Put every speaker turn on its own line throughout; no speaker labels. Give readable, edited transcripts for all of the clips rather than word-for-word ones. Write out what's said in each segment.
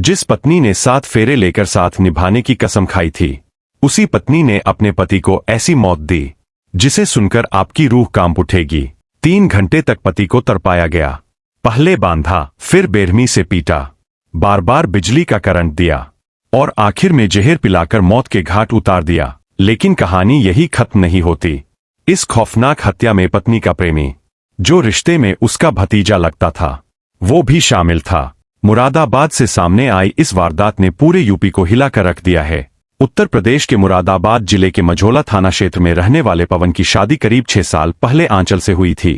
जिस पत्नी ने 7 फेरे लेकर साथ निभाने की कसम खाई थी, उसी पत्नी ने अपने पति को ऐसी मौत दी जिसे सुनकर आपकी रूह कांप उठेगी। 3 घंटे तक पति को तड़पाया गया, पहले बांधा, फिर बेरहमी से पीटा, बार बार बिजली का करंट दिया और आखिर में जहर पिलाकर मौत के घाट उतार दिया। लेकिन कहानी यही खत्म नहीं होती। इस खौफनाक हत्या में पत्नी का प्रेमी, जो रिश्ते में उसका भतीजा लगता था, वो भी शामिल था। मुरादाबाद से सामने आई इस वारदात ने पूरे यूपी को हिलाकर रख दिया है। उत्तर प्रदेश के मुरादाबाद जिले के मझौला थाना क्षेत्र में रहने वाले पवन की शादी करीब 6 साल पहले आंचल से हुई थी।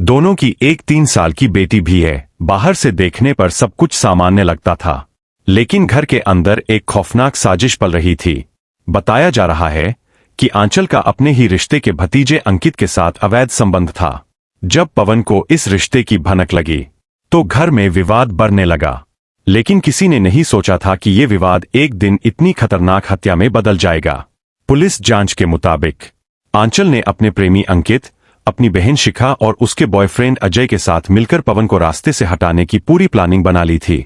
दोनों की एक 3 साल की बेटी भी है। बाहर से देखने पर सब कुछ सामान्य लगता था, लेकिन घर के अंदर एक खौफनाक साजिश पल रही थी। बताया जा रहा है कि आंचल का अपने ही रिश्ते के भतीजे अंकित के साथ अवैध संबंध था। जब पवन को इस रिश्ते की भनक लगी तो घर में विवाद बढ़ने लगा, लेकिन किसी ने नहीं सोचा था कि ये विवाद एक दिन इतनी खतरनाक हत्या में बदल जाएगा। पुलिस जांच के मुताबिक आंचल ने अपने प्रेमी अंकित, अपनी बहन शिखा और उसके बॉयफ्रेंड अजय के साथ मिलकर पवन को रास्ते से हटाने की पूरी प्लानिंग बना ली थी।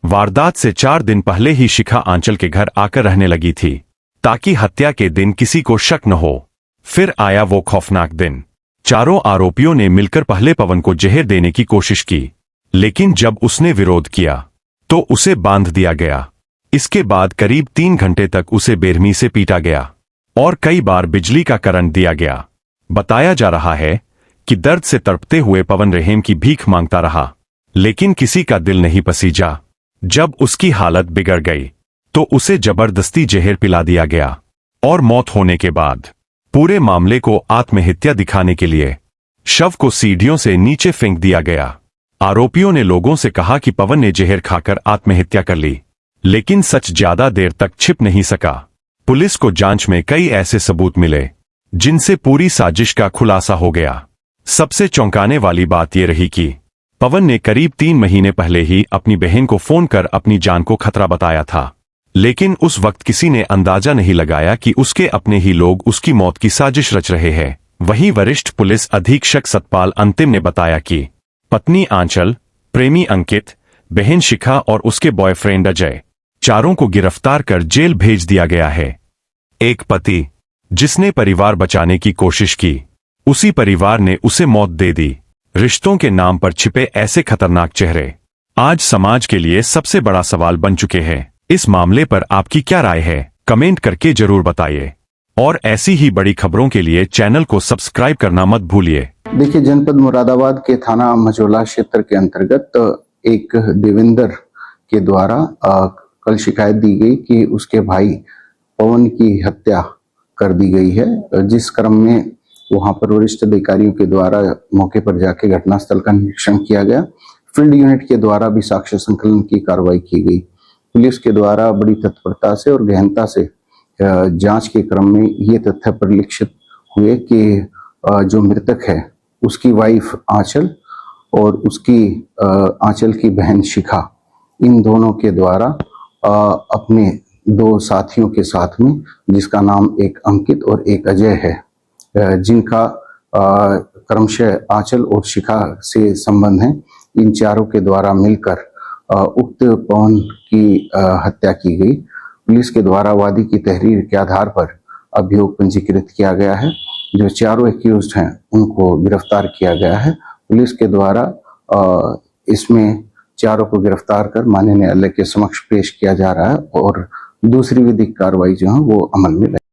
वारदात से 4 दिन पहले ही शिखा आंचल के घर आकर रहने लगी थी, ताकि हत्या के दिन किसी को शक न हो। फिर आया वो खौफनाक दिन। चारों आरोपियों ने मिलकर पहले पवन को जहर देने की कोशिश की, लेकिन जब उसने विरोध किया तो उसे बांध दिया गया। इसके बाद करीब 3 घंटे तक उसे बेरहमी से पीटा गया और कई बार बिजली का करंट दिया गया। बताया जा रहा है कि दर्द से तड़पते हुए पवन रहम की भीख मांगता रहा, लेकिन किसी का दिल नहीं पसीजा। जब उसकी हालत बिगड़ गई तो उसे जबरदस्ती जहर पिला दिया गया और मौत होने के बाद पूरे मामले को आत्महत्या दिखाने के लिए शव को सीढ़ियों से नीचे फेंक दिया गया। आरोपियों ने लोगों से कहा कि पवन ने जहर खाकर आत्महत्या कर ली, लेकिन सच ज्यादा देर तक छिप नहीं सका। पुलिस को जांच में कई ऐसे सबूत मिले जिनसे पूरी साजिश का खुलासा हो गया। सबसे चौंकाने वाली बात यह रही कि पवन ने करीब 3 महीने पहले ही अपनी बहन को फोन कर अपनी जान को खतरा बताया था, लेकिन उस वक्त किसी ने अंदाजा नहीं लगाया कि उसके अपने ही लोग उसकी मौत की साजिश रच रहे हैं। वहीं वरिष्ठ पुलिस अधीक्षक सतपाल अंतिम ने बताया कि पत्नी आंचल, प्रेमी अंकित, बहन शिखा और उसके बॉयफ्रेंड अजय, चारों को गिरफ्तार कर जेल भेज दिया गया है। एक पति जिसने परिवार बचाने की कोशिश की, उसी परिवार ने उसे मौत दे दी। रिश्तों के नाम पर छिपे ऐसे खतरनाक चेहरे आज समाज के लिए सबसे बड़ा सवाल बन चुके हैं। इस मामले पर आपकी क्या राय है? कमेंट करके जरूर बताइए और ऐसी ही बड़ी खबरों के लिए चैनल को सब्सक्राइब करना मत भूलिए।
देखिए, जनपद मुरादाबाद के थाना मझौला क्षेत्र के अंतर्गत एक देवेंद्र के द्वारा कल शिकायत दी गई कि उसके भाई पवन की हत्या कर दी गई है, जिस क्रम में वहां पर वरिष्ठ अधिकारियों के द्वारा मौके पर जाके घटनास्थल का निरीक्षण किया गया। फील्ड यूनिट के द्वारा भी साक्ष्य संकलन की कार्रवाई की गई। पुलिस के द्वारा बड़ी तत्परता से और गहनता से जांच के क्रम में ये तथ्य परिलक्षित हुए कि जो मृतक है उसकी वाइफ आंचल और उसकी आंचल की बहन शिखा, इन दोनों के द्वारा अपने 2 साथियों के साथ में, जिसका नाम एक अंकित और एक अजय है, जिनका क्रमशः आंचल और शिखा से संबंध है, इन चारों के द्वारा मिलकर उक्त पवन की हत्या की गई। पुलिस के द्वारा वादी की तहरीर के आधार पर अभियोग पंजीकृत किया गया है। जो चारों एक्यूज्ड हैं उनको गिरफ्तार किया गया है। पुलिस के द्वारा इसमें चारों को गिरफ्तार कर माननीय न्यायालय के समक्ष पेश किया जा रहा है और दूसरी विधिक कार्रवाई जो है वो अमल में